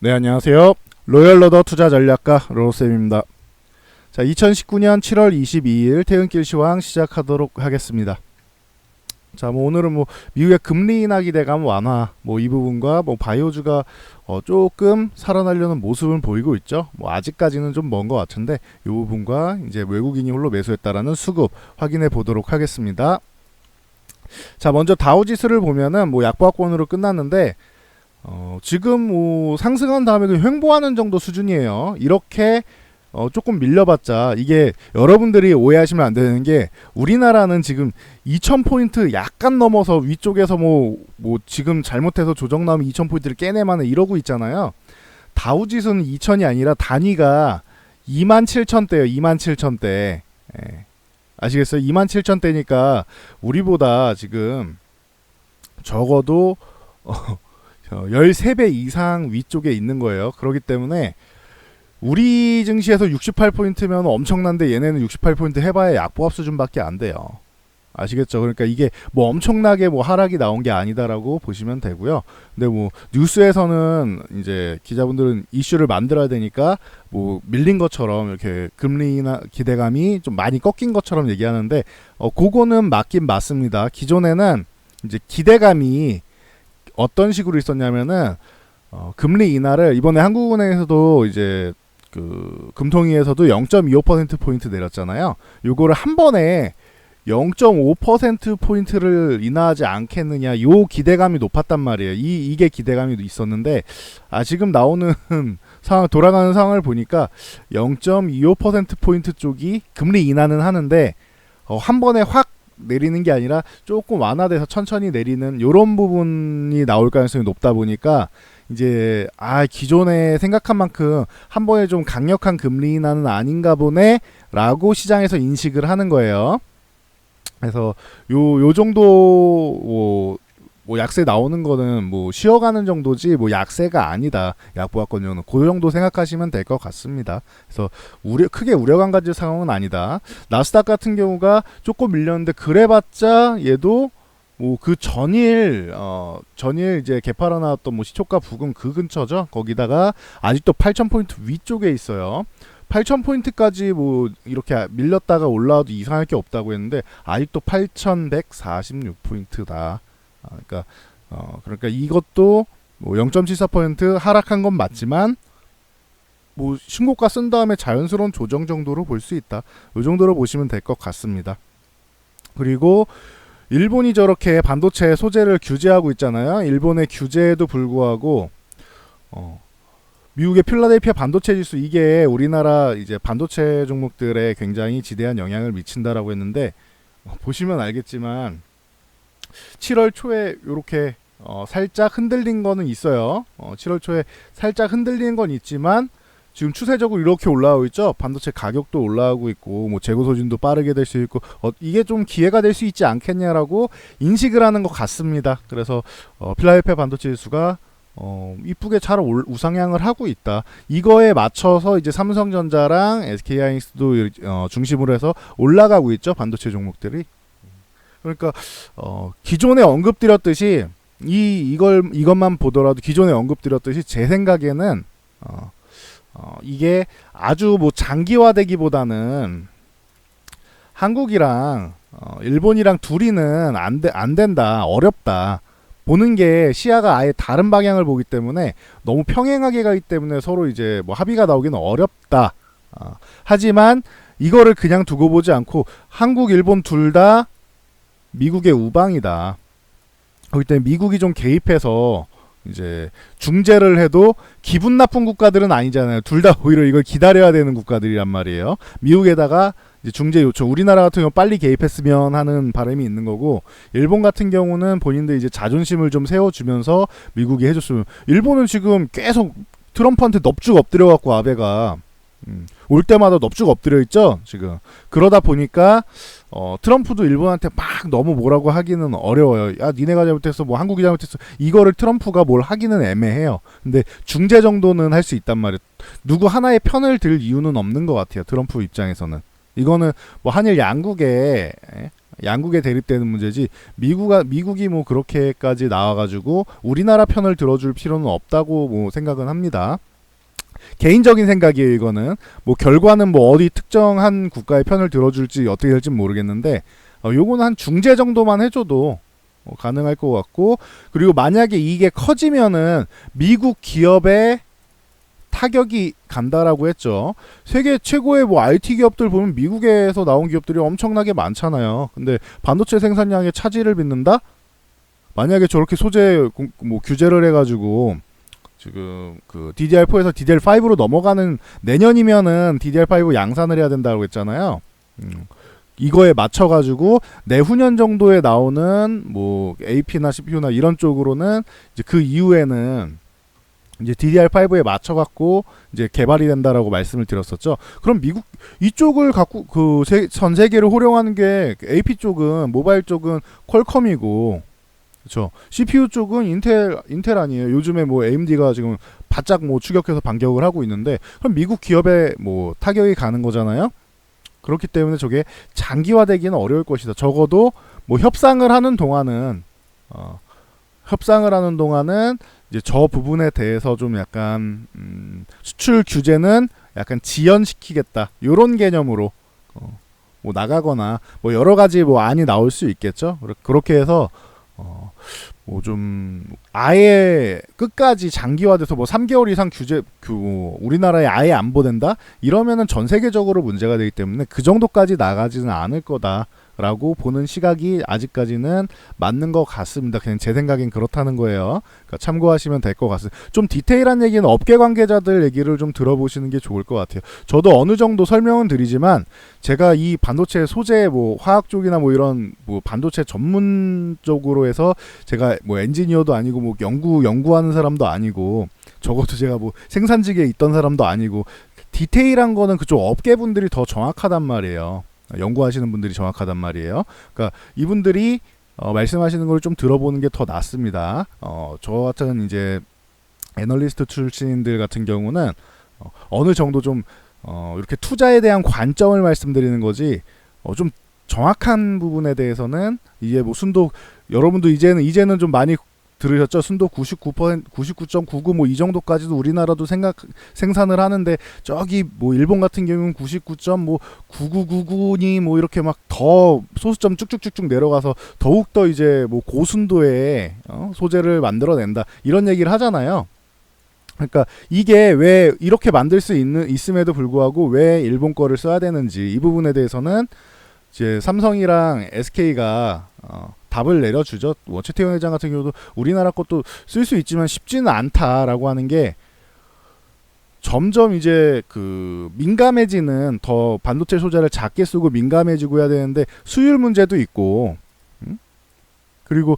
네, 안녕하세요. 로열러더 투자전략가 로로쌤입니다. 자, 2019년 7월 22일 퇴근길 시황 시작하도록 하겠습니다. 자, 오늘은 미국의 금리 인하 기대감 완화, 이 부분과 바이오주가 조금 살아나려는 모습을 보이고 있죠. 아직까지는 좀 먼 것 같은데 이 부분과 이제 외국인이 홀로 매수했다라는 수급 확인해 보도록 하겠습니다. 자, 먼저 다우지수를 보면은 약보합권으로 끝났는데 지금 상승한 다음에 횡보하는 정도 수준이에요. 이렇게 조금 밀려봤자, 이게 여러분들이 오해하시면 안 되는 게, 우리나라는 지금 2000포인트 약간 넘어서 위쪽에서 지금 잘못해서 조정 나오면 2000포인트를 깨내만 이러고 있잖아요. 다우지수는 2000이 아니라 단위가 27000대예요. 27000대. 예. 아시겠어요? 27000대니까 우리보다 지금 적어도 13배 이상 위쪽에 있는 거예요. 그렇기 때문에 우리 증시에서 68포인트면 엄청난데, 얘네는 68포인트 해봐야 약보합 수준밖에 안 돼요. 아시겠죠? 그러니까 이게 엄청나게 하락이 나온 게 아니다라고 보시면 되고요. 근데 뉴스에서는 이제 기자분들은 이슈를 만들어야 되니까 밀린 것처럼 이렇게 금리나 기대감이 좀 많이 꺾인 것처럼 얘기하는데, 그거는 맞긴 맞습니다. 기존에는 이제 기대감이 어떤 식으로 있었냐면은 금리 인하를 이번에 한국은행에서도 이제 금통위에서도 0.25%포인트 내렸잖아요. 요거를 한 번에 0.5%포인트를 인하하지 않겠느냐, 요 기대감이 높았단 말이에요. 이게 기대감이 있었는데, 지금 나오는 상황, 돌아가는 상황을 보니까 0.25%포인트 쪽이 금리 인하는 하는데, 한 번에 확 내리는 게 아니라 조금 완화돼서 천천히 내리는 요런 부분이 나올 가능성이 높다 보니까, 이제 기존에 생각한 만큼 한 번에 좀 강력한 금리 인하는 아닌가 보네 라고 시장에서 인식을 하는 거예요. 그래서 요 정도 약세 나오는 거는 쉬어가는 정도지 약세가 아니다. 약보합권료는 그 정도 생각하시면 될 것 같습니다. 그래서 크게 우려감 가질 상황은 아니다. 나스닥 같은 경우가 조금 밀렸는데, 그래봤자 얘도 그 전일 이제 개파로 나왔던 시초가 부근 그 근처죠. 거기다가 아직도 8000포인트 위쪽에 있어요. 8000포인트까지 이렇게 밀렸다가 올라와도 이상할 게 없다고 했는데, 아직도 8146포인트다. 그러니까 이것도 0.74% 하락한 건 맞지만 신고가 쓴 다음에 자연스러운 조정 정도로 볼 수 있다. 이 정도로 보시면 될 것 같습니다. 그리고 일본이 저렇게 반도체 소재를 규제하고 있잖아요. 일본의 규제에도 불구하고 미국의 필라델피아 반도체 지수, 이게 우리나라 이제 반도체 종목들에 굉장히 지대한 영향을 미친다라고 했는데, 보시면 알겠지만 7월 초에 이렇게 살짝 흔들린 거는 있어요. 7월 초에 살짝 흔들리는 건 있지만 지금 추세적으로 이렇게 올라오고 있죠. 반도체 가격도 올라오고 있고 재고 소진도 빠르게 될 수 있고, 이게 좀 기회가 될 수 있지 않겠냐라고 인식을 하는 것 같습니다. 그래서 필라델피아 반도체 지수가 이쁘게 잘 우상향을 하고 있다. 이거에 맞춰서 이제 삼성전자랑 SK하이닉스도 중심으로 해서 올라가고 있죠. 반도체 종목들이. 그러니까 기존에 언급드렸듯이 이것만 보더라도, 기존에 언급드렸듯이 제 생각에는 이게 아주 장기화되기보다는 한국이랑 일본이랑 둘이는 안 된다, 어렵다. 보는 게 시야가 아예 다른 방향을 보기 때문에 너무 평행하게 가기 때문에 서로 이제 합의가 나오기는 어렵다. 하지만 이거를 그냥 두고 보지 않고 한국, 일본 둘 다 미국의 우방이다. 그렇기 때문에 미국이 좀 개입해서 이제 중재를 해도 기분 나쁜 국가들은 아니잖아요. 둘 다 오히려 이걸 기다려야 되는 국가들이란 말이에요. 미국에다가 이제 중재 요청, 우리나라 같은 경우 빨리 개입했으면 하는 바람이 있는 거고, 일본 같은 경우는 본인들 이제 자존심을 좀 세워주면서 미국이 해줬으면. 일본은 지금 계속 트럼프한테 넙죽 엎드려갖고 아베가 올 때마다 넙죽 엎드려 있죠 지금. 그러다 보니까 트럼프도 일본한테 막 너무 뭐라고 하기는 어려워요. 야, 니네가 잘못했어, 한국이 잘못했어, 이거를 트럼프가 뭘 하기는 애매해요. 근데 중재 정도는 할 수 있단 말이에요. 누구 하나의 편을 들 이유는 없는 것 같아요, 트럼프 입장에서는. 이거는 한일 양국의 양국에 대립되는 문제지 미국이 뭐 그렇게까지 나와가지고 우리나라 편을 들어줄 필요는 없다고 뭐 생각은 합니다. 개인적인 생각이에요. 이거는 뭐 결과는 뭐 어디 특정한 국가의 편을 들어줄지 어떻게 될지 모르겠는데 요거는 한 중재 정도만 해줘도 가능할 것 같고, 그리고 만약에 이게 커지면은 미국 기업의 타격이 간다라고 했죠. 세계 최고의 뭐 IT 기업들 보면 미국에서 나온 기업들이 엄청나게 많잖아요. 근데 반도체 생산량의 차질을 빚는다? 만약에 저렇게 소재 뭐 규제를 해가지고 지금 그 DDR4에서 DDR5로 넘어가는 내년이면은 DDR5 양산을 해야 된다고 했잖아요. 이거에 맞춰가지고 내후년 정도에 나오는 뭐 AP나 CPU나 이런 쪽으로는 이제 그 이후에는 이제 DDR5에 맞춰갖고 이제 개발이 된다라고 말씀을 드렸었죠. 그럼 미국 이쪽을 갖고 그 전 세계를 호령하는 게 AP 쪽은 모바일 쪽은 퀄컴이고, 그렇죠. CPU 쪽은 인텔 아니에요. 요즘에 뭐 AMD가 지금 바짝 뭐 추격해서 반격을 하고 있는데, 그럼 미국 기업에 뭐 타격이 가는 거잖아요. 그렇기 때문에 저게 장기화되기는 어려울 것이다. 적어도 뭐 협상을 하는 동안은 이제 저 부분에 대해서 좀 약간 수출 규제는 약간 지연시키겠다. 요런 개념으로 뭐 나가거나 뭐 여러 가지 뭐 안이 나올 수 있겠죠. 그렇게 해서 뭐 좀 아예 끝까지 장기화돼서 뭐 3개월 이상 우리나라에 아예 안 보낸다? 이러면은 전 세계적으로 문제가 되기 때문에 그 정도까지 나가지는 않을 거다라고 보는 시각이 아직까지는 맞는 것 같습니다. 그냥 제 생각엔 그렇다는 거예요. 그러니까 참고하시면 될 것 같습니다. 좀 디테일한 얘기는 업계 관계자들 얘기를 좀 들어보시는 게 좋을 것 같아요. 저도 어느 정도 설명은 드리지만 제가 이 반도체 소재 뭐 화학 쪽이나 뭐 이런 뭐 반도체 전문적으로 해서 제가 뭐 엔지니어도 아니고 뭐 연구하는 사람도 아니고, 적어도 제가 뭐 생산직에 있던 사람도 아니고, 디테일한 거는 그쪽 업계 분들이 더 정확하단 말이에요. 연구하시는 분들이 정확하단 말이에요. 그러니까 이분들이 말씀하시는 걸 좀 들어보는 게 더 낫습니다. 저 같은 이제 애널리스트 출신들 같은 경우는 어느 정도 좀 이렇게 투자에 대한 관점을 말씀드리는 거지, 좀 정확한 부분에 대해서는 이제 뭐 순도 여러분도 이제는 좀 많이 들으셨죠? 순도 99%, 99.99 뭐 이 정도까지도 우리나라도 생산을 하는데, 저기 뭐 일본 같은 경우는 99.9999니 뭐 이렇게 막 더 소수점 쭉쭉쭉쭉 내려가서 더욱 더 이제 뭐 고순도의 소재를 만들어낸다, 이런 얘기를 하잖아요. 그러니까 이게 왜 이렇게 만들 수 있음에도 불구하고 왜 일본 거를 써야 되는지, 이 부분에 대해서는 이제 삼성이랑 SK가 답을 내려주죠. 뭐 최태원 회장 같은 경우도 우리나라 것도 쓸 수 있지만 쉽지는 않다라고 하는 게, 점점 이제 그 민감해지는, 더 반도체 소재를 작게 쓰고 민감해지고 해야 되는데 수율 문제도 있고, 그리고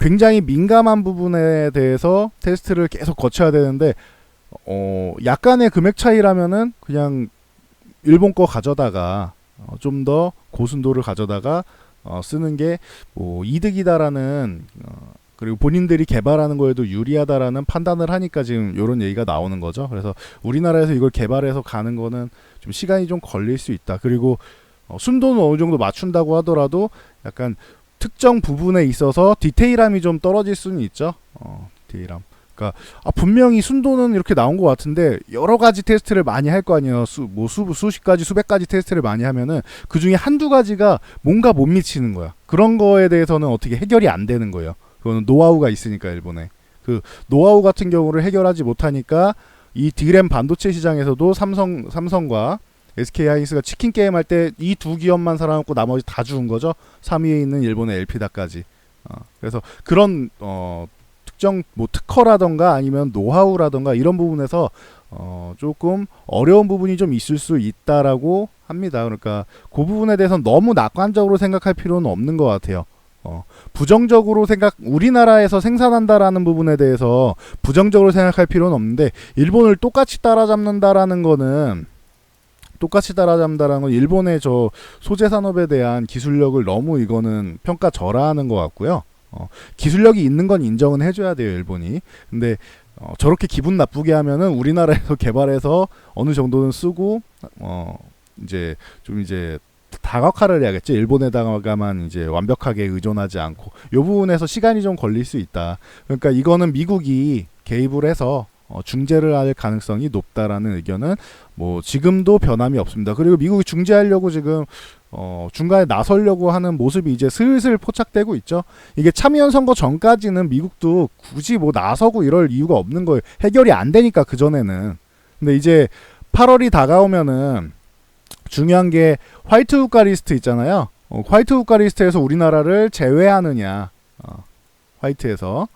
굉장히 민감한 부분에 대해서 테스트를 계속 거쳐야 되는데, 약간의 금액 차이라면은 그냥 일본 거 가져다가 좀 더 고순도를 가져다가 쓰는 게 뭐 이득이다라는, 그리고 본인들이 개발하는 거에도 유리하다라는 판단을 하니까 지금 이런 얘기가 나오는 거죠. 그래서 우리나라에서 이걸 개발해서 가는 거는 좀 시간이 좀 걸릴 수 있다. 그리고 순도는 어느 정도 맞춘다고 하더라도 약간 특정 부분에 있어서 디테일함이 좀 떨어질 수는 있죠. 디테일함. 그러니까 분명히 순도는 이렇게 나온 것 같은데 여러 가지 테스트를 많이 할 거 아니에요. 수십 가지, 수백 가지 테스트를 많이 하면은 그 중에 한두 가지가 뭔가 못 미치는 거야. 그런 거에 대해서는 어떻게 해결이 안 되는 거예요. 그거는 노하우가 있으니까, 일본에. 그 노하우 같은 경우를 해결하지 못하니까 이 D램 반도체 시장에서도 삼성과 SK하이닉스가 치킨 게임 할 때 이 두 기업만 살아남고 나머지 다 죽은 거죠. 3위에 있는 일본의 엘피다까지. 그래서 그런 특정 뭐 특허라던가 아니면 노하우라던가 이런 부분에서 조금 어려운 부분이 좀 있을 수 있다라고 합니다. 그러니까 그 부분에 대해서는 너무 낙관적으로 생각할 필요는 없는 것 같아요. 부정적으로 우리나라에서 생산한다라는 부분에 대해서 부정적으로 생각할 필요는 없는데, 일본을 똑같이 따라잡는다라는 건 일본의 저 소재 산업에 대한 기술력을 너무 이거는 평가절하하는 것 같고요. 기술력이 있는 건 인정은 해줘야 돼요, 일본이. 근데 저렇게 기분 나쁘게 하면은 우리나라에서 개발해서 어느 정도는 쓰고 이제 다각화를 해야겠죠. 일본에다가만 이제 완벽하게 의존하지 않고 이 부분에서 시간이 좀 걸릴 수 있다. 그러니까 이거는 미국이 개입을 해서 중재를 할 가능성이 높다라는 의견은 뭐 지금도 변함이 없습니다. 그리고 미국이 중재하려고 지금 중간에 나서려고 하는 모습이 이제 슬슬 포착되고 있죠. 이게 참의원 선거 전까지는 미국도 굳이 뭐 나서고 이럴 이유가 없는 거예요. 해결이 안 되니까 그전에는. 근데 이제 8월이 다가오면은 중요한 게 화이트 국가 리스트 있잖아요. 화이트 국가 리스트에서 우리나라를 제외하느냐, 화이트에서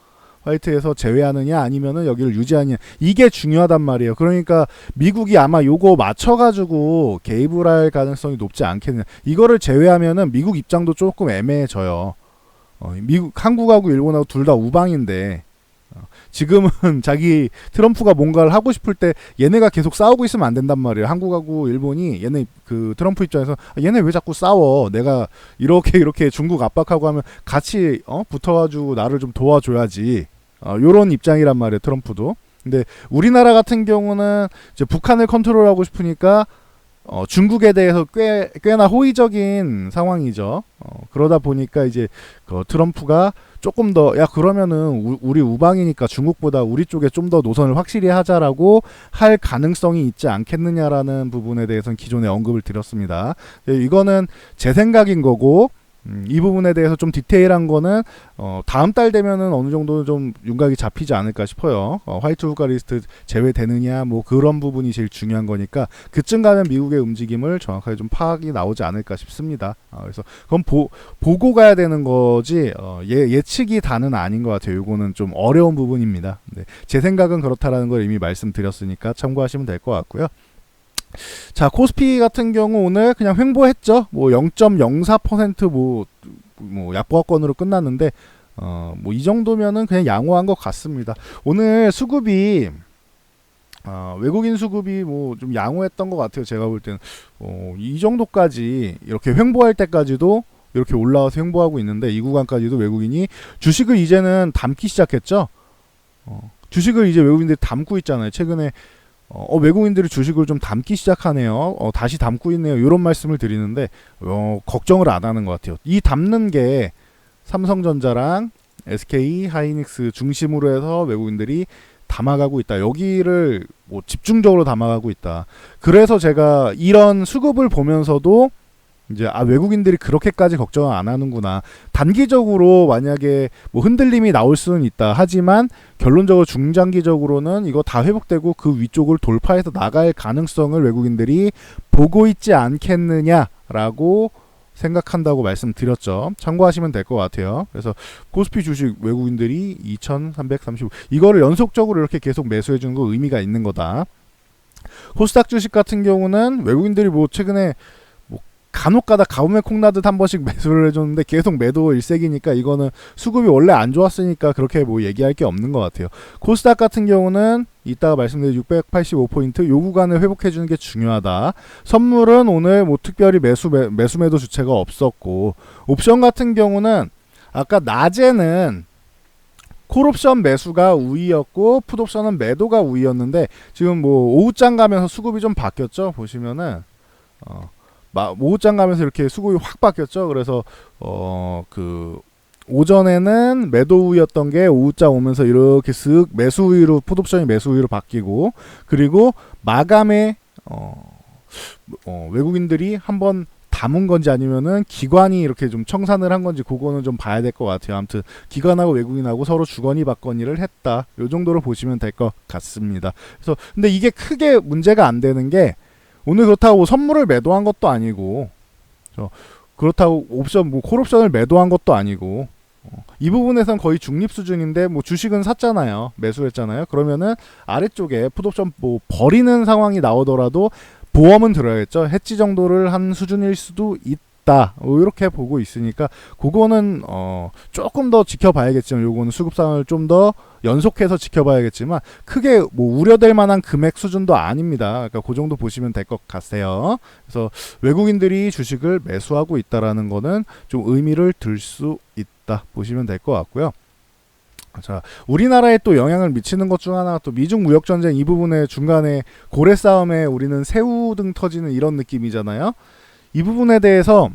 제외하느냐 아니면은 여기를 유지하느냐, 이게 중요하단 말이에요. 그러니까 미국이 아마 요거 맞춰가지고 개입을 할 가능성이 높지 않겠느냐. 이거를 제외하면은 미국 입장도 조금 애매해져요. 한국하고 일본하고 둘 다 우방인데 지금은 자기 트럼프가 뭔가를 하고 싶을 때 얘네가 계속 싸우고 있으면 안 된단 말이에요. 한국하고 일본이 얘네 그 트럼프 입장에서 얘네 왜 자꾸 싸워? 내가 이렇게 중국 압박하고 하면 같이 붙어가지고 나를 좀 도와줘야지. 요런 입장이란 말이에요. 트럼프도. 근데 우리나라 같은 경우는 이제 북한을 컨트롤하고 싶으니까 중국에 대해서 꽤나 호의적인 상황이죠. 그러다 보니까 이제 트럼프가 조금 더 그러면은 우리 우방이니까 중국보다 우리 쪽에 좀 더 노선을 확실히 하자라고 할 가능성이 있지 않겠느냐라는 부분에 대해서는 기존에 언급을 드렸습니다. 이거는 제 생각인 거고, 이 부분에 대해서 좀 디테일한 거는 다음 달 되면은 어느 정도 좀 윤곽이 잡히지 않을까 싶어요. 화이트 국가 리스트 제외되느냐 뭐 그런 부분이 제일 중요한 거니까 그쯤 가면 미국의 움직임을 정확하게 좀 파악이 나오지 않을까 싶습니다. 그래서 그건 보고 가야 되는 거지 예측이 다는 아닌 것 같아요. 이거는 좀 어려운 부분입니다. 네, 제 생각은 그렇다라는 걸 이미 말씀드렸으니까 참고하시면 될 것 같고요. 자, 코스피 같은 경우 오늘 그냥 횡보했죠. 뭐 0.04% 뭐 약보합권으로 끝났는데 뭐 이 정도면은 그냥 양호한 것 같습니다. 오늘 수급이 외국인 수급이 뭐 좀 양호했던 것 같아요. 제가 볼 때는 이 정도까지 이렇게 횡보할 때까지도 이렇게 올라와서 횡보하고 있는데 이 구간까지도 외국인이 주식을 이제는 담기 시작했죠. 주식을 이제 외국인들이 담고 있잖아요. 최근에 외국인들이 주식을 좀 담기 시작하네요. 다시 담고 있네요. 이런 말씀을 드리는데 걱정을 안 하는 것 같아요. 이 담는 게 삼성전자랑 SK 하이닉스 중심으로 해서 외국인들이 담아가고 있다. 여기를 뭐 집중적으로 담아가고 있다. 그래서 제가 이런 수급을 보면서도 이제 외국인들이 그렇게까지 걱정을 안 하는구나. 단기적으로 만약에 뭐 흔들림이 나올 수는 있다. 하지만 결론적으로 중장기적으로는 이거 다 회복되고 그 위쪽을 돌파해서 나갈 가능성을 외국인들이 보고 있지 않겠느냐라고 생각한다고 말씀드렸죠. 참고하시면 될 것 같아요. 그래서 코스피 주식 외국인들이 2335 이거를 연속적으로 이렇게 계속 매수해 주는 거 의미가 있는 거다. 코스닥 주식 같은 경우는 외국인들이 뭐 최근에 간혹가다 가뭄에 콩나듯 한 번씩 매수를 해줬는데 계속 매도 일색이니까 이거는 수급이 원래 안 좋았으니까 그렇게 뭐 얘기할 게 없는 것 같아요. 코스닥 같은 경우는 이따가 말씀드린 685포인트 요 구간을 회복해주는 게 중요하다. 선물은 오늘 뭐 특별히 매도 주체가 없었고, 옵션 같은 경우는 아까 낮에는 콜옵션 매수가 우위였고 풋옵션은 매도가 우위였는데 지금 뭐 오후장 가면서 수급이 좀 바뀌었죠. 보시면은 오후장 가면서 이렇게 수급이 확 바뀌었죠. 그래서 그 오전에는 매도 우위였던 게 오후장 오면서 이렇게 쓱 매수 우위로 풋옵션이 매수 우위로 바뀌고, 그리고 마감에 외국인들이 한번 담은 건지 아니면은 기관이 이렇게 좀 청산을 한 건지 그거는 좀 봐야 될 것 같아요. 아무튼 기관하고 외국인하고 서로 주거니 받거니를 했다. 요 정도로 보시면 될 것 같습니다. 그래서 근데 이게 크게 문제가 안 되는 게 오늘 그렇다고 선물을 매도한 것도 아니고 그렇다고 옵션 뭐 콜옵션을 매도한 것도 아니고 이 부분에선 거의 중립 수준인데 뭐 주식은 샀잖아요. 매수했잖아요. 그러면은 아래쪽에 풋옵션 뭐 버리는 상황이 나오더라도 보험은 들어야겠죠. 해지 정도를 한 수준일 수도 있다. 이렇게 보고 있으니까 그거는 조금 더 지켜봐야겠지만 요거는 수급상을 좀 더 연속해서 지켜봐야겠지만 크게 뭐 우려될 만한 금액 수준도 아닙니다. 그러니까 그 정도 보시면 될 것 같아요. 그래서 외국인들이 주식을 매수하고 있다라는 거는 좀 의미를 들 수 있다 보시면 될 것 같고요. 자, 우리나라에 또 영향을 미치는 것 중 하나가 또 미중 무역 전쟁 이 부분에 중간에 고래 싸움에 우리는 새우 등 터지는 이런 느낌이잖아요. 이 부분에 대해서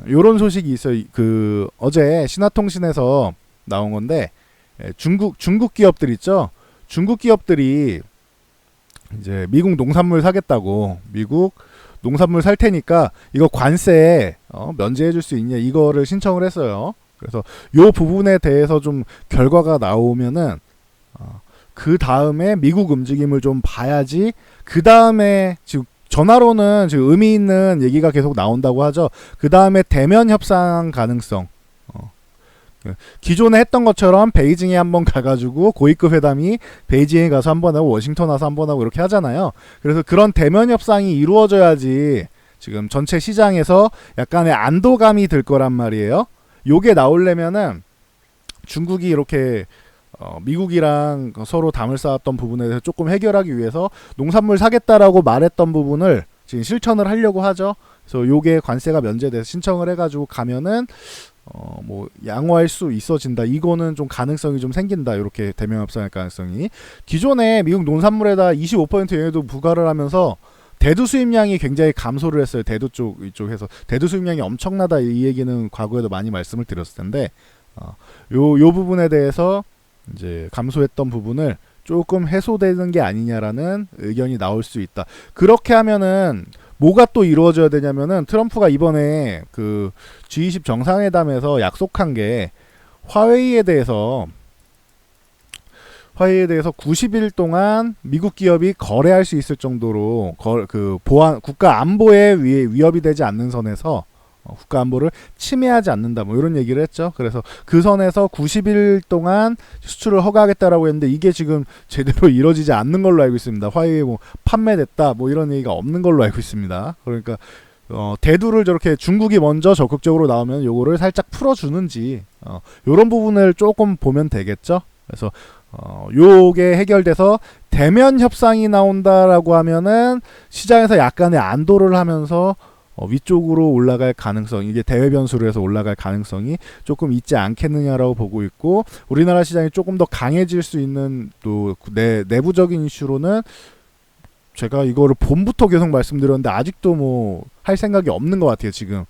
요런 소식이 있어요. 그 어제 신화통신에서 나온 건데 중국 기업들 있죠. 중국 기업들이 이제 미국 농산물 사겠다고 미국 농산물 살 테니까 이거 관세 면제해 줄 수 있냐 이거를 신청을 했어요. 그래서 요 부분에 대해서 좀 결과가 나오면은 그 다음에 미국 움직임을 좀 봐야지. 그 다음에 지금 전화로는 지금 의미 있는 얘기가 계속 나온다고 하죠. 그 다음에 대면 협상 가능성. 기존에 했던 것처럼 베이징에 한번 가가지고 고위급 회담이 베이징에 가서 한번 하고 워싱턴 와서 한번 하고 이렇게 하잖아요. 그래서 그런 대면 협상이 이루어져야지 지금 전체 시장에서 약간의 안도감이 들 거란 말이에요. 요게 나오려면은 중국이 이렇게 미국이랑 서로 담을 쌓았던 부분에 대해서 조금 해결하기 위해서 농산물 사겠다라고 말했던 부분을 지금 실천을 하려고 하죠. 그래서 요게 관세가 면제돼서 신청을 해가지고 가면은 뭐 양호할 수 있어진다. 이거는 좀 가능성이 좀 생긴다. 이렇게 대면 협상할 가능성이. 기존에 미국 농산물에다 25% 영해도 부과를 하면서 대두 수입량이 굉장히 감소를 했어요. 대두 이쪽에서 대두 수입량이 엄청나다. 이 얘기는 과거에도 많이 말씀을 드렸을 텐데 요 부분에 대해서 이제 감소했던 부분을 조금 해소되는 게 아니냐라는 의견이 나올 수 있다. 그렇게 하면은 뭐가 또 이루어져야 되냐면은 트럼프가 이번에 그 G20 정상회담에서 약속한 게 화웨이에 대해서 90일 동안 미국 기업이 거래할 수 있을 정도로 그 보안 국가 안보에 위협이 되지 않는 선에서 국가 안보를 침해하지 않는다 뭐 이런 얘기를 했죠. 그래서 그 선에서 90일 동안 수출을 허가하겠다라고 했는데 이게 지금 제대로 이루어지지 않는 걸로 알고 있습니다. 화웨이 뭐 판매됐다 뭐 이런 얘기가 없는 걸로 알고 있습니다. 그러니까 대두를 저렇게 중국이 먼저 적극적으로 나오면 요거를 살짝 풀어주는지 요런 부분을 조금 보면 되겠죠. 그래서 요게 해결돼서 대면 협상이 나온다라고 하면은 시장에서 약간의 안도를 하면서 위쪽으로 올라갈 가능성, 이게 대외 변수로 해서 올라갈 가능성이 조금 있지 않겠느냐라고 보고 있고, 우리나라 시장이 조금 더 강해질 수 있는 또 내부적인 이슈로는 제가 이거를 봄부터 계속 말씀드렸는데 아직도 뭐 할 생각이 없는 것 같아요. 지금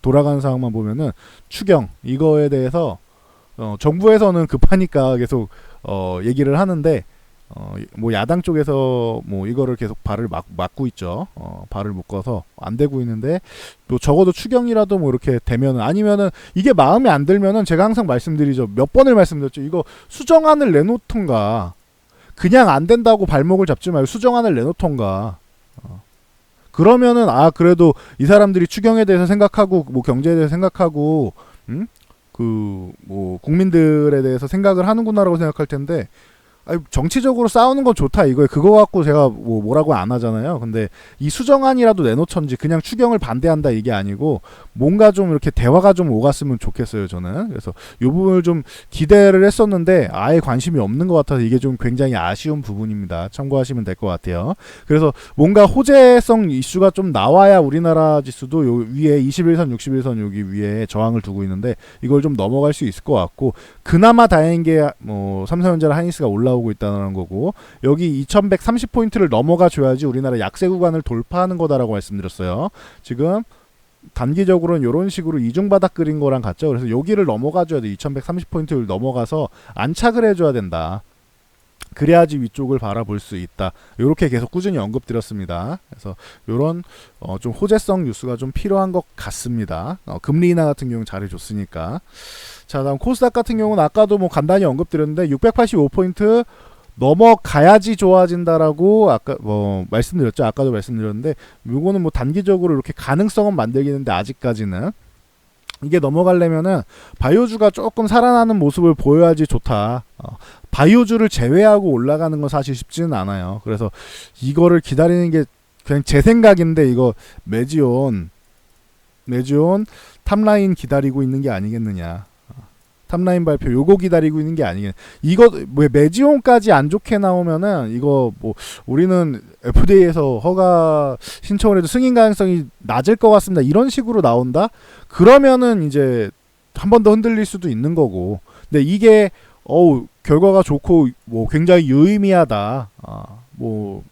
돌아가는 상황만 보면은 추경 이거에 대해서 정부에서는 급하니까 계속 얘기를 하는데 뭐 야당 쪽에서 뭐 이거를 계속 발을 막고 있죠. 발을 묶어서 안 되고 있는데 또 적어도 추경이라도 뭐 이렇게 되면은, 아니면은 이게 마음에 안 들면은 제가 항상 말씀드리죠. 몇 번을 말씀드렸죠. 이거 수정안을 내놓던가, 그냥 안 된다고 발목을 잡지 말고 수정안을 내놓던가. 그러면은 그래도 이 사람들이 추경에 대해서 생각하고 뭐 경제에 대해서 생각하고 그 뭐 국민들에 대해서 생각을 하는구나라고 생각할 텐데, 정치적으로 싸우는 건 좋다 이거에 그거 갖고 제가 뭐 뭐라고 안 하잖아요. 근데 이 수정안이라도 내놓던지 그냥 추경을 반대한다 이게 아니고 뭔가 좀 이렇게 대화가 좀 오갔으면 좋겠어요 저는. 그래서 이 부분을 좀 기대를 했었는데 아예 관심이 없는 것 같아서 이게 좀 굉장히 아쉬운 부분입니다. 참고하시면 될 것 같아요. 그래서 뭔가 호재성 이슈가 좀 나와야 우리나라 지수도 요 위에 21선 61선 여기 위에 저항을 두고 있는데 이걸 좀 넘어갈 수 있을 것 같고, 그나마 다행인 게 뭐 삼성전자랑 하이닉스가 올라오고 있다는 거고, 여기 2130포인트를 넘어가 줘야지 우리나라 약세 구간을 돌파하는 거다라고 말씀드렸어요. 지금 단기적으로는 이런 식으로 이중바닥 그린 거랑 같죠. 그래서 여기를 넘어가 줘야 돼. 2130포인트를 넘어가서 안착을 해줘야 된다. 그래야지 위쪽을 바라볼 수 있다. 이렇게 계속 꾸준히 언급드렸습니다. 그래서 이런 좀 호재성 뉴스가 좀 필요한 것 같습니다. 금리 인하 같은 경우는 잘해줬으니까. 자, 다음 코스닥 같은 경우는 아까도 뭐 간단히 언급드렸는데 685포인트 넘어가야지 좋아진다라고 아까 뭐 말씀드렸죠. 아까도 말씀드렸는데 이거는 뭐 단기적으로 이렇게 가능성은 만들기는데 아직까지는 이게 넘어가려면은 바이오주가 조금 살아나는 모습을 보여야지 좋다. 바이오주를 제외하고 올라가는 건 사실 쉽지는 않아요. 그래서 이거를 기다리는 게 그냥 제 생각인데, 이거 매지온 탑라인 기다리고 있는 게 아니겠느냐. 탑라인 발표 요거 기다리고 있는 게 아니겠. 이거 뭐 매지온까지 안 좋게 나오면은 이거 뭐 우리는 FDA에서 허가 신청을 해도 승인 가능성이 낮을 것 같습니다. 이런 식으로 나온다? 그러면은 이제 한 번 더 흔들릴 수도 있는 거고. 근데 이게 결과가 좋고 뭐 굉장히 유의미하다. 뭐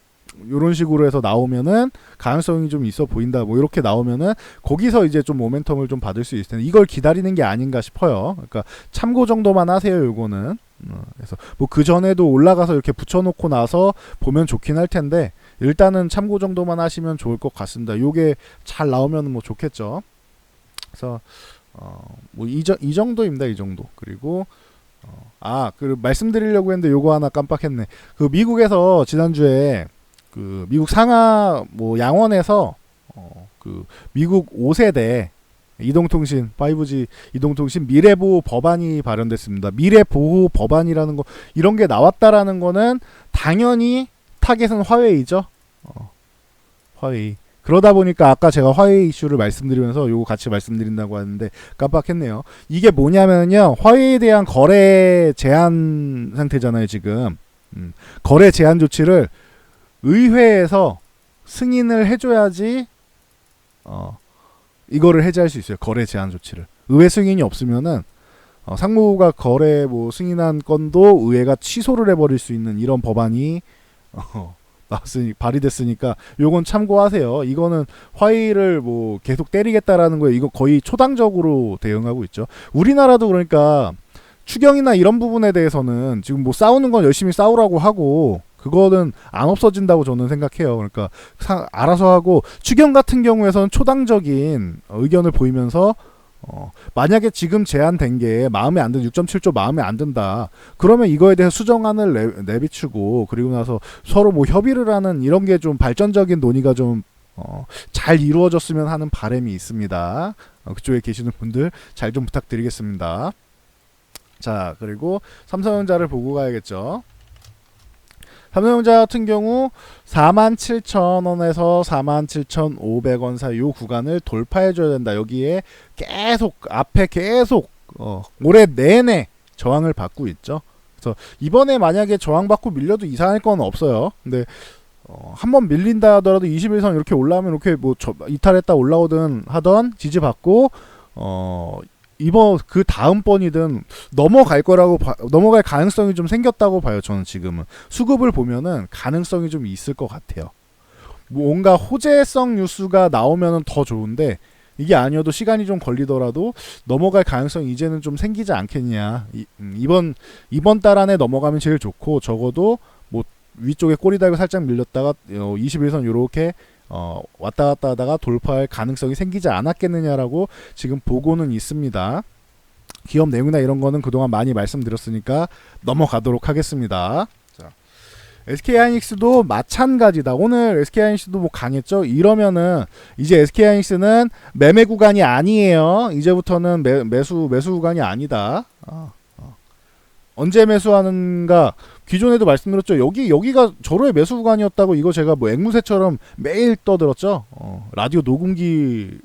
요런 식으로 해서 나오면은 가능성이 좀 있어 보인다. 뭐 이렇게 나오면은 거기서 이제 좀 모멘텀을 좀 받을 수 있을 텐데 이걸 기다리는 게 아닌가 싶어요. 그러니까 참고 정도만 하세요. 요거는. 그래서 뭐 그 전에도 올라가서 이렇게 붙여놓고 나서 보면 좋긴 할 텐데 일단은 참고 정도만 하시면 좋을 것 같습니다. 요게 잘 나오면 뭐 좋겠죠. 그래서 뭐 이 정도입니다. 이 정도. 그리고 그 말씀드리려고 했는데 요거 하나 깜빡했네. 그 미국에서 지난주에 그 미국 상하 뭐 양원에서 그 미국 5세대 이동통신 5G 이동통신 미래보호 법안이 발의됐습니다. 미래보호 법안이라는 거 이런 게 나왔다라는 거는 당연히 타겟은 화웨이죠. 화웨이. 그러다 보니까 아까 제가 화웨이 이슈를 말씀드리면서 요거 같이 말씀드린다고 하는데 깜빡했네요. 이게 뭐냐면요. 화웨이에 대한 거래 제한 상태잖아요, 지금. 거래 제한 조치를 의회에서 승인을 해줘야지 이거를 해제할 수 있어요. 거래 제한 조치를. 의회 승인이 없으면은 상무부가 거래 뭐 승인한 건도 의회가 취소를 해버릴 수 있는 이런 법안이 발의됐으니까 요건 참고하세요. 이거는 화웨이를 뭐 계속 때리겠다라는 거예요. 이거 거의 초당적으로 대응하고 있죠. 우리나라도 그러니까 추경이나 이런 부분에 대해서는 지금 뭐 싸우는 건 열심히 싸우라고 하고 그거는 안 없어진다고 저는 생각해요. 그러니까 알아서 하고 추경 같은 경우에서는 초당적인 의견을 보이면서 만약에 지금 제안된 게 마음에 안 든 6.7조 마음에 안 든다. 그러면 이거에 대해 수정안을 내비추고 그리고 나서 서로 뭐 협의를 하는 이런 게 좀 발전적인 논의가 좀 잘 이루어졌으면 하는 바람이 있습니다. 그쪽에 계시는 분들 잘 좀 부탁드리겠습니다. 자, 그리고 삼성전자를 보고 가야겠죠. 삼성전자 같은 경우 47,000원에서 47,500원 사이 요 구간을 돌파해줘야 된다. 여기에 계속 앞에 계속 올해 내내 저항을 받고 있죠. 그래서 이번에 만약에 저항받고 밀려도 이상할 건 없어요. 근데 한번 밀린다 하더라도 21선 이렇게 올라오면 이렇게 뭐 이탈했다 올라오든 하던 지지받고 이번 그 다음번이든 넘어갈 가능성이 좀 생겼다고 봐요. 저는 지금은 수급을 보면은 가능성이 좀 있을 것 같아요. 뭔가 호재성 뉴스가 나오면은 더 좋은데 이게 아니어도 시간이 좀 걸리더라도 넘어갈 가능성이 이제는 좀 생기지 않겠냐. 이번 달 안에 넘어가면 제일 좋고 적어도 뭐 위쪽에 꼬리 달고 살짝 밀렸다가 21선 요렇게 왔다 갔다 하다가 돌파할 가능성이 생기지 않았겠느냐라고 지금 보고는 있습니다. 기업 내용이나 이런 거는 그동안 많이 말씀드렸으니까 넘어가도록 하겠습니다. 자, SK하이닉스도 마찬가지다. 오늘 SK하이닉스도 뭐 강했죠. 이러면은 이제 SK하이닉스는 매매 구간이 아니에요. 이제부터는 매수 구간이 아니다. 언제 매수하는가? 기존에도 말씀드렸죠. 여기가 절호의 매수 구간이었다고 이거 제가 뭐 앵무새처럼 매일 떠들었죠. 라디오 녹음기처럼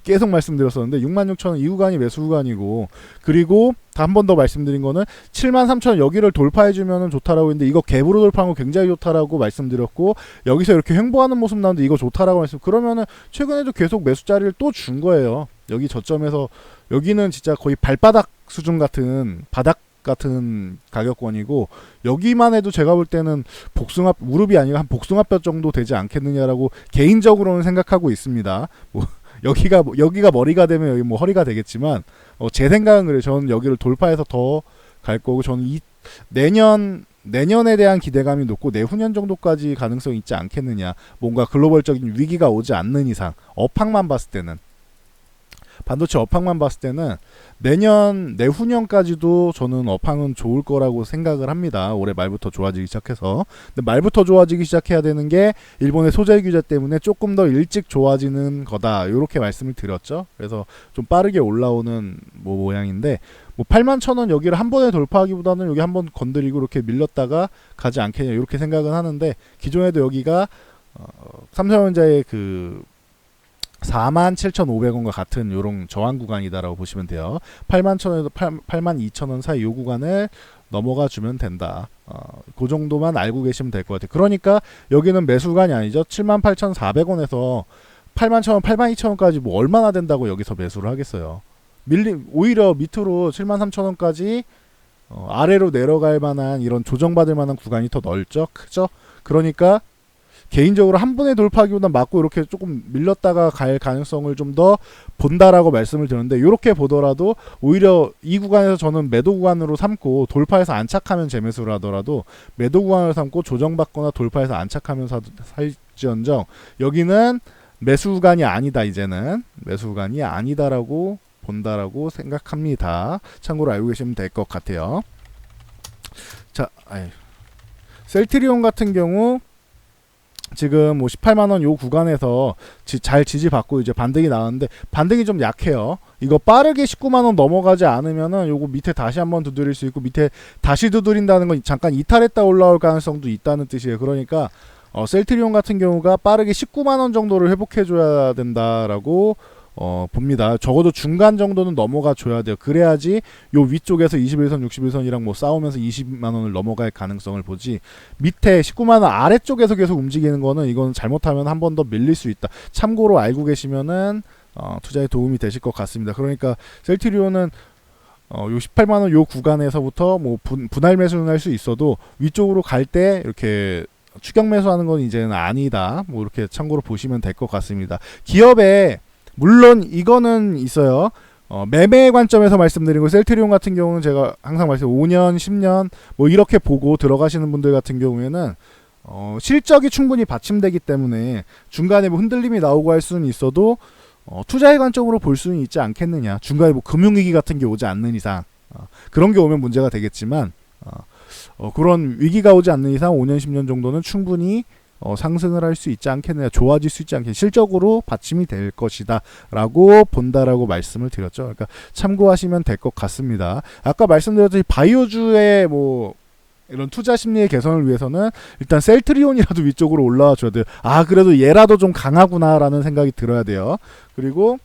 계속 말씀드렸었는데 66,000원 이 구간이 매수 구간이고 그리고 한 번 더 말씀드린 거는 73,000원 여기를 돌파해주면 좋다라고 했는데 이거 갭으로 돌파한 거 굉장히 좋다라고 말씀드렸고 여기서 이렇게 횡보하는 모습 나오는데 이거 좋다라고 그러면은 최근에도 계속 매수 자리를 또 준 거예요. 여기 저점에서 여기는 진짜 거의 발바닥 수준 같은 바닥 같은 가격권이고 여기만 해도 제가 볼 때는 복숭아 무릎이 아니라 한 복숭아뼈 정도 되지 않겠느냐라고 개인적으로는 생각하고 있습니다. 뭐 여기가 머리가 되면 여기 뭐 허리가 되겠지만 제 생각은 그래요. 저는 여기를 돌파해서 더 갈 거고 저는 내년에 대한 기대감이 높고 내후년 정도까지 가능성이 있지 않겠느냐. 뭔가 글로벌적인 위기가 오지 않는 이상 업황만 봤을 때는 반도체 업황만 봤을 때는 내후년까지도 저는 업황은 좋을 거라고 생각을 합니다. 올해 말부터 좋아지기 시작해서. 근데 말부터 좋아지기 시작해야 되는 게 일본의 소재 규제 때문에 조금 더 일찍 좋아지는 거다. 이렇게 말씀을 드렸죠. 그래서 좀 빠르게 올라오는 모양인데 81,000원 여기를 한 번에 돌파하기보다는 여기 한번 건드리고 이렇게 밀렸다가 가지 않겠냐 이렇게 생각은 하는데 기존에도 여기가 삼성전자의 그 47,500원과 같은 요런 저항 구간이다라고 보시면 돼요. 81,000원에서 82,000원 사이 요 구간을 넘어가 주면 된다. 그 정도만 알고 계시면 될 것 같아요. 그러니까 여기는 매수 구간이 아니죠. 78,400원에서 81,000원, 82,000원까지 뭐 얼마나 된다고 여기서 매수를 하겠어요. 오히려 밑으로 73,000원까지 아래로 내려갈 만한 이런 조정받을 만한 구간이 더 넓죠, 크죠. 그러니까 개인적으로 한 번에 돌파하기보다 맞고 이렇게 조금 밀렸다가 갈 가능성을 좀 더 본다라고 말씀을 드렸는데, 이렇게 보더라도 오히려 이 구간에서 저는 매도 구간으로 삼고 돌파해서 안착하면 재매수를 하더라도 매도 구간을 삼고 조정받거나 돌파해서 안착하면 살지언정 여기는 매수 구간이 아니다, 이제는 매수 구간이 아니다라고 본다라고 생각합니다. 참고로 알고 계시면 될 것 같아요. 자, 셀트리온 같은 경우 지금 뭐 18만원 요 구간에서 잘 지지받고 이제 반등이 나왔는데, 반등이 좀 약해요. 이거 빠르게 19만원 넘어가지 않으면은 요거 밑에 다시 한번 두드릴 수 있고, 밑에 다시 두드린다는 건 잠깐 이탈했다 올라올 가능성도 있다는 뜻이에요. 그러니까 셀트리온 같은 경우가 빠르게 19만원 정도를 회복해줘야 된다라고 봅니다. 적어도 중간 정도는 넘어가 줘야 돼요. 그래야지 요 위쪽에서 21선, 61선이랑 뭐 싸우면서 20만원을 넘어갈 가능성을 보지, 밑에 19만원 아래쪽에서 계속 움직이는 거는 이건 잘못하면 한 번 더 밀릴 수 있다. 참고로 알고 계시면은 투자에 도움이 되실 것 같습니다. 그러니까 셀트리온은 요 18만원 요 구간에서부터 뭐 분할 매수는 할 수 있어도 위쪽으로 갈 때 이렇게 추격 매수하는 건 이제는 아니다. 뭐 이렇게 참고로 보시면 될 것 같습니다. 기업에 물론 이거는 있어요. 매매 관점에서 말씀드린 거, 셀트리온 같은 경우는 제가 항상 말씀 5년, 10년 뭐 이렇게 보고 들어가시는 분들 같은 경우에는 실적이 충분히 받침되기 때문에 중간에 뭐 흔들림이 나오고 할 수는 있어도 투자의 관점으로 볼 수는 있지 않겠느냐. 중간에 뭐 금융위기 같은 게 오지 않는 이상, 그런 게 오면 문제가 되겠지만 그런 위기가 오지 않는 이상 5년, 10년 정도는 충분히 상승을 할 수 있지 않겠느냐, 좋아질 수 있지 않겠느냐, 실적으로 받침이 될 것이다 라고 본다라고 말씀을 드렸죠. 그러니까 참고하시면 될 것 같습니다. 아까 말씀드렸듯이 바이오주의 뭐 이런 투자 심리의 개선을 위해서는 일단 셀트리온이라도 위쪽으로 올라와 줘야 돼요. 그래도 얘라도 좀 강하구나 라는 생각이 들어야 돼요. 그리고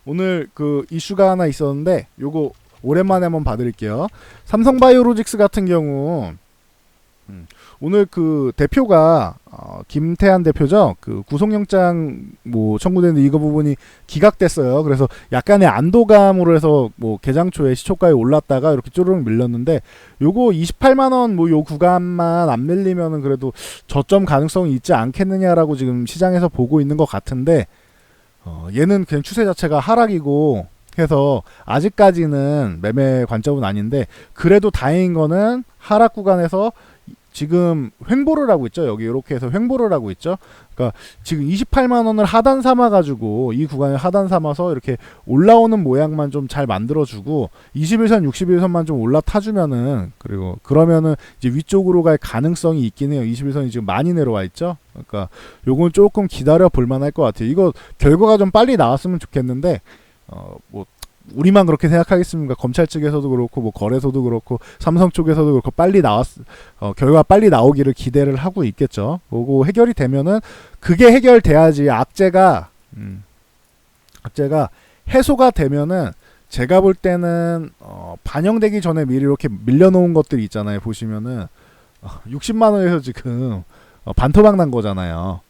오늘 그 이슈가 하나 있었는데 요거 오랜만에 한번 봐드릴게요. 삼성바이오로직스 같은 경우 오늘 그 대표가 김태한 대표죠. 그 구속영장 뭐 청구됐는데 이거 부분이 기각됐어요. 그래서 약간의 안도감으로 해서 뭐 개장 초에 시초가에 올랐다가 이렇게 쪼르륵 밀렸는데, 요거 28만원 뭐 요 구간만 안 밀리면은 그래도 저점 가능성이 있지 않겠느냐라고 지금 시장에서 보고 있는 것 같은데, 얘는 그냥 추세 자체가 하락이고 해서 아직까지는 매매 관점은 아닌데, 그래도 다행인 거는 하락 구간에서 지금 횡보를 하고 있죠. 여기 이렇게 해서 횡보를 하고 있죠. 그러니까 지금 28만원을 하단 삼아가지고 이 구간을 하단 삼아서 이렇게 올라오는 모양만 좀 잘 만들어주고 21선, 61선만 좀 올라타주면은, 그리고 그러면은 이제 위쪽으로 갈 가능성이 있긴 해요. 21선이 지금 많이 내려와 있죠. 그러니까 요건 조금 기다려 볼 만할 것 같아요. 이거 결과가 좀 빨리 나왔으면 좋겠는데, 뭐 우리만 그렇게 생각하겠습니까? 검찰 측에서도 그렇고 뭐 거래소도 그렇고 삼성 쪽에서도 그렇고 빨리 결과 빨리 나오기를 기대를 하고 있겠죠. 그리고 해결이 되면은, 그게 해결돼야지 악재가 해소가 되면은, 제가 볼 때는 반영되기 전에 미리 이렇게 밀려놓은 것들이 있잖아요. 보시면은 60만원에서 지금 반토막 난 거잖아요.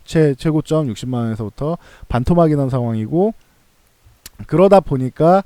최고점 60만원에서부터 반토막이 난 상황이고, 그러다 보니까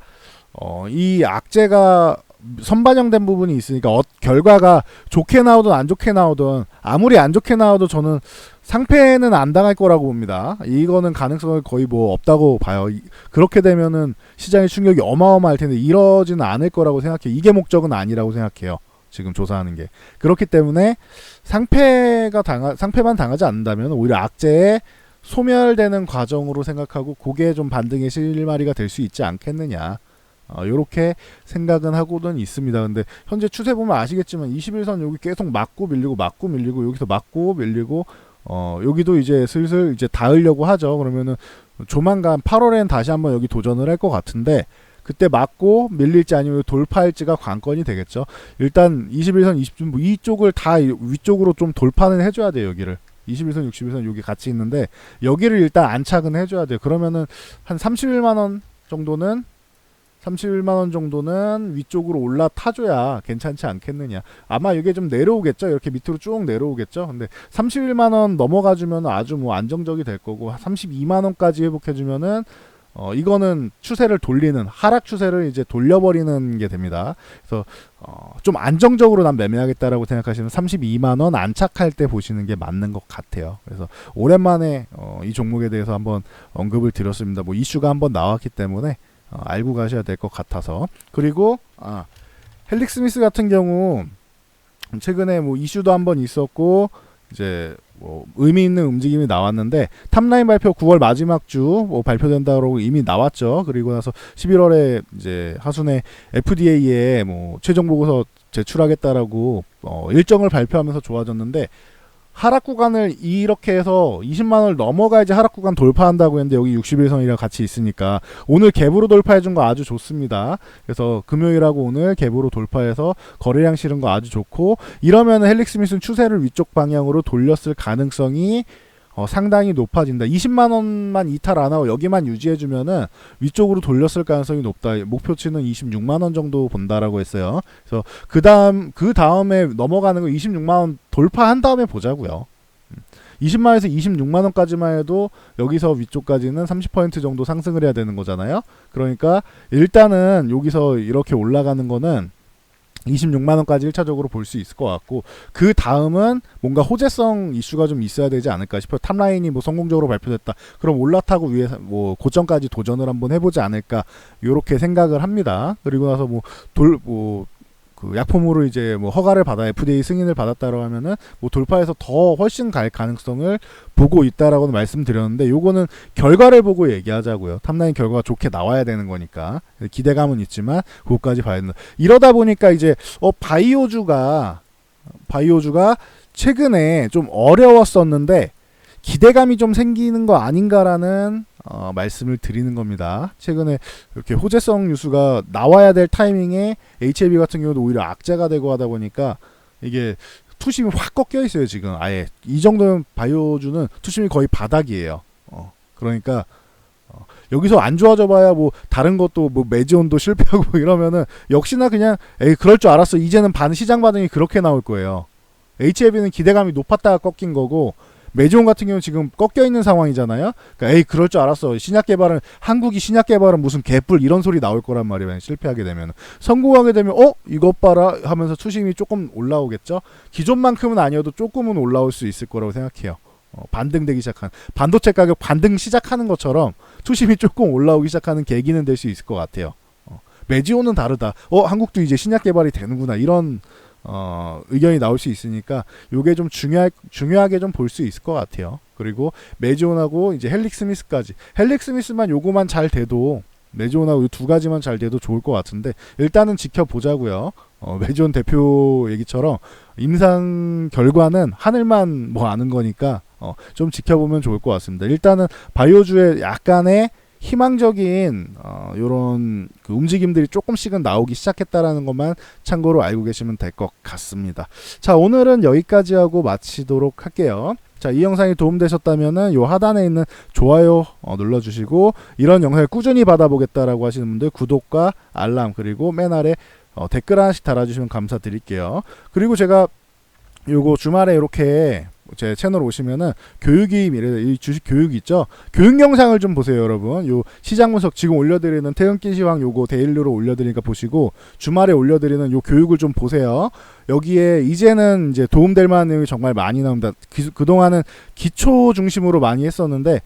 이 악재가 선반영된 부분이 있으니까 결과가 좋게 나오든 안 좋게 나오든, 아무리 안 좋게 나와도 저는 상패는 안 당할 거라고 봅니다. 이거는 가능성이 거의 뭐 없다고 봐요. 그렇게 되면은 시장의 충격이 어마어마할 텐데 이러지는 않을 거라고 생각해요. 이게 목적은 아니라고 생각해요. 지금 조사하는 게. 그렇기 때문에 상패만 당하지 않는다면 오히려 악재에 소멸되는 과정으로 생각하고 그게 좀 반등의 실마리가 될 수 있지 않겠느냐, 요렇게 생각은 하고는 있습니다. 근데 현재 추세 보면 아시겠지만 21선 여기 계속 맞고 밀리고 여기서 맞고 밀리고 여기도 이제 슬슬 이제 닿으려고 하죠. 그러면은 조만간 8월엔 다시 한번 여기 도전을 할 것 같은데, 그때 맞고 밀릴지 아니면 돌파할지가 관건이 되겠죠. 일단 21선, 20선 이쪽을 다 위쪽으로 좀 돌파는 해줘야 돼요. 여기를 21선, 61선 여기 같이 있는데 여기를 일단 안착은 해줘야 돼요. 그러면은 한 31만원 정도는 위쪽으로 올라타줘야 괜찮지 않겠느냐. 아마 이게 좀 내려오겠죠. 이렇게 밑으로 쭉 내려오겠죠. 근데 31만원 넘어가주면 아주 뭐 안정적이 될 거고, 32만원까지 회복해주면은 이거는 추세를 돌리는, 하락 추세를 이제 돌려버리는 게 됩니다. 그래서 좀 안정적으로 난 매매하겠다라고 생각하시면 32만원 안착할 때 보시는 게 맞는 것 같아요. 그래서 오랜만에 이 종목에 대해서 한번 언급을 드렸습니다. 뭐 이슈가 한번 나왔기 때문에 알고 가셔야 될 것 같아서. 그리고 헬릭 스미스 같은 경우 최근에 뭐 이슈도 한번 있었고 이제 뭐 의미 있는 움직임이 나왔는데, 탑라인 발표 9월 마지막 주 뭐 발표된다고 이미 나왔죠. 그리고 나서 11월에 이제 하순에 FDA에 뭐 최종 보고서 제출하겠다라고 일정을 발표하면서 좋아졌는데, 하락 구간을 이렇게 해서 20만원을 넘어가야지 하락 구간 돌파한다고 했는데 여기 60일선이랑 같이 있으니까 오늘 갭으로 돌파해준 거 아주 좋습니다. 그래서 금요일하고 오늘 갭으로 돌파해서 거래량 실은 거 아주 좋고, 이러면 헬릭 스미스는 추세를 위쪽 방향으로 돌렸을 가능성이 상당히 높아진다. 20만원만 이탈 안 하고 여기만 유지해주면은 위쪽으로 돌렸을 가능성이 높다. 목표치는 26만원 정도 본다라고 했어요. 그래서 그 다음에 넘어가는 거 26만원 돌파한 다음에 보자고요. 20만원에서 26만원까지만 해도 여기서 위쪽까지는 30% 정도 상승을 해야 되는 거잖아요. 그러니까 일단은 여기서 이렇게 올라가는 거는 26만원까지 1차적으로 볼 수 있을 것 같고, 그 다음은 뭔가 호재성 이슈가 좀 있어야 되지 않을까 싶어요. 탑라인이 뭐 성공적으로 발표됐다, 그럼 올라타고 위에서 뭐 고점까지 도전을 한번 해보지 않을까, 요렇게 생각을 합니다. 그리고 나서 그 약품으로 이제 뭐 허가를 받아 FDA 승인을 받았다고 하면은 뭐 돌파해서 더 훨씬 갈 가능성을 보고 있다라고는 말씀드렸는데, 요거는 결과를 보고 얘기하자고요. 탑라인 결과가 좋게 나와야 되는 거니까 기대감은 있지만 그것까지 봐야 된다. 이러다 보니까 이제 바이오주가 최근에 좀 어려웠었는데 기대감이 좀 생기는 거 아닌가라는 말씀을 드리는 겁니다. 최근에 이렇게 호재성 뉴스가 나와야 될 타이밍에 HLB 같은 경우도 오히려 악재가 되고 하다 보니까 이게 투심이 확 꺾여 있어요. 지금 아예 이 정도면 바이오주는 투심이 거의 바닥이에요. 그러니까 여기서 안 좋아져 봐야 뭐 다른 것도 뭐 매지온도 실패하고 이러면은 역시나 그냥 그럴 줄 알았어, 이제는 시장 반응이 그렇게 나올 거예요. HLB는 기대감이 높았다가 꺾인 거고, 매지온 같은 경우는 지금 꺾여 있는 상황이잖아요. 그러니까 그럴 줄 알았어, 한국이 신약 개발은 무슨 개뿔 이런 소리 나올 거란 말이에요. 실패하게 되면. 성공하게 되면 이것 봐라 하면서 투심이 조금 올라오겠죠. 기존만큼은 아니어도 조금은 올라올 수 있을 거라고 생각해요. 반등되기 시작한, 반도체 가격 반등 시작하는 것처럼 투심이 조금 올라오기 시작하는 계기는 될 수 있을 것 같아요. 매지온은 다르다, 한국도 이제 신약 개발이 되는구나, 이런 의견이 나올 수 있으니까 요게 좀 중요하게 좀 볼 수 있을 것 같아요. 그리고 매지온하고 이제 헬릭 스미스만 요거만 잘 돼도, 매지온하고 이 두 가지만 잘 돼도 좋을 것 같은데, 일단은 지켜보자고요. 매지온 대표 얘기처럼 임상 결과는 하늘만 뭐 아는 거니까 좀 지켜보면 좋을 것 같습니다. 일단은 바이오주의 약간의 희망적인 요런 그 움직임들이 조금씩은 나오기 시작했다라는 것만 참고로 알고 계시면 될 것 같습니다. 자, 오늘은 여기까지 하고 마치도록 할게요. 자, 이 영상이 도움되셨다면은 요 하단에 있는 좋아요 눌러주시고, 이런 영상을 꾸준히 받아보겠다라고 하시는 분들 구독과 알람, 그리고 맨 아래 댓글 하나씩 달아주시면 감사드릴게요. 그리고 제가 요거 주말에 이렇게 제 채널 오시면은 교육이 이 주식 교육 있죠. 교육 영상을 좀 보세요, 여러분. 요 시장 분석 지금 올려드리는 태극기 시황 요거 데일리로 올려드리니까 보시고, 주말에 올려드리는 요 교육을 좀 보세요. 여기에 이제는 이제 도움될 만한 내용이 정말 많이 나옵니다. 그동안은 기초 중심으로 많이 했었는데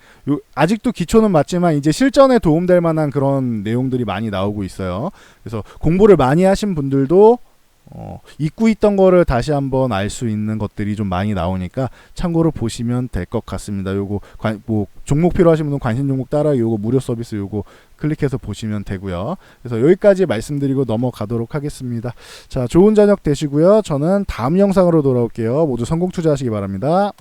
아직도 기초는 맞지만 이제 실전에 도움될 만한 그런 내용들이 많이 나오고 있어요. 그래서 공부를 많이 하신 분들도 잊고 있던 거를 다시 한번 알 수 있는 것들이 좀 많이 나오니까 참고로 보시면 될 것 같습니다. 요거 뭐 종목 필요하신 분은 관심 종목 따라 요거 무료 서비스 요거 클릭해서 보시면 되고요. 그래서 여기까지 말씀드리고 넘어가도록 하겠습니다. 자, 좋은 저녁 되시고요. 저는 다음 영상으로 돌아올게요. 모두 성공 투자하시기 바랍니다.